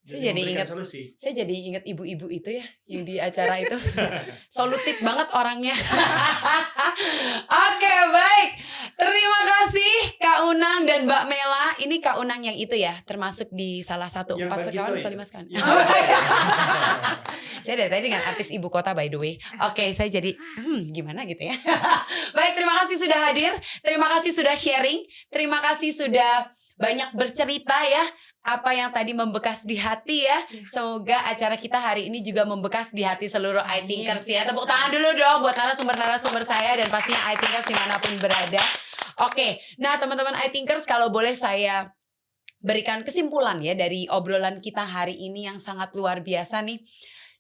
Saya jadi ingat ibu-ibu itu ya yang di acara itu. Solutif banget orangnya. Oke, baik. Terima kasih Kak Unang dan Mbak Mela. Ini Kak Unang yang itu ya, termasuk di salah satu 4 sekawan atau 5 sekawan. Saya dari tadi dengan artis ibu kota by the way. Oke, saya jadi gimana gitu ya. Baik, terima kasih sudah hadir. Terima kasih sudah sharing. Terima kasih sudah banyak bercerita ya, apa yang tadi membekas di hati ya. Semoga acara kita hari ini juga membekas di hati seluruh iThinkers ya. Tepuk tangan dulu dong buat narasumber saya dan pastinya iThinkers dimanapun berada. Oke, nah teman-teman iThinkers, kalau boleh saya berikan kesimpulan ya dari obrolan kita hari ini yang sangat luar biasa nih.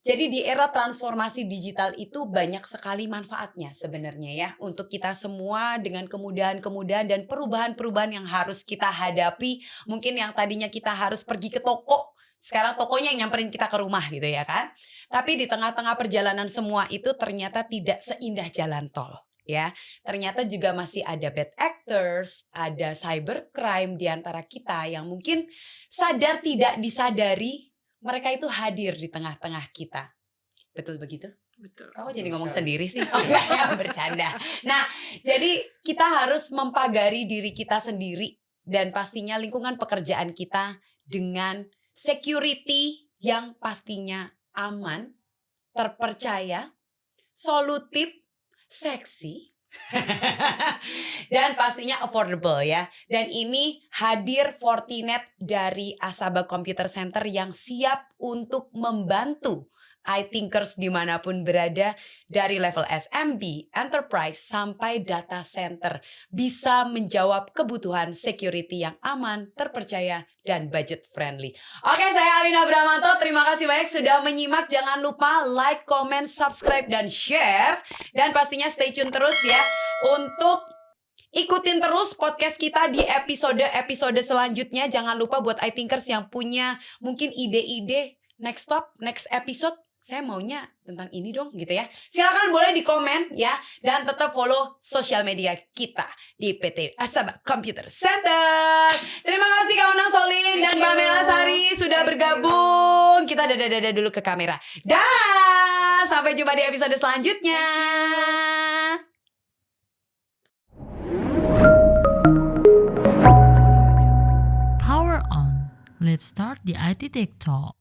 Jadi di era transformasi digital itu banyak sekali manfaatnya sebenarnya ya untuk kita semua, dengan kemudahan-kemudahan dan perubahan-perubahan yang harus kita hadapi. Mungkin yang tadinya kita harus pergi ke toko, sekarang tokonya yang nyamperin kita ke rumah gitu ya kan. Tapi di tengah-tengah perjalanan semua itu ternyata tidak seindah jalan tol. Ya, ternyata juga masih ada bad actors, ada cybercrime di antara kita yang mungkin sadar tidak disadari mereka itu hadir di tengah-tengah kita. Betul begitu? Betul. Kamu jadi ngomong sendiri sih? Oh enggak ya, bercanda. Nah, jadi kita harus mempagari diri kita sendiri dan pastinya lingkungan pekerjaan kita dengan security yang pastinya aman, terpercaya, solutif, seksi, dan pastinya affordable ya. Dan ini hadir Fortinet dari Asaba Computer Center yang siap untuk membantu iThinkers dimanapun berada, dari level SMB, enterprise, sampai data center, bisa menjawab kebutuhan security yang aman, terpercaya, dan budget friendly. Oke, saya Alina Bramanto, terima kasih banyak sudah menyimak. Jangan lupa like, comment, subscribe, dan share. Dan pastinya stay tune terus ya untuk ikutin terus podcast kita di episode selanjutnya. Jangan lupa buat iThinkers yang punya mungkin ide-ide next stop, next episode, saya maunya tentang ini dong gitu ya. Silakan boleh di komen ya. Dan tetap follow sosial media kita di PT Asaba Computer Center. Terima kasih Kak Unang Solin dan Mbak Mela Sari sudah bergabung. Kita dadah dulu ke kamera. Dah, sampai jumpa di episode selanjutnya. Power on. Let's start the IT Tech Talk.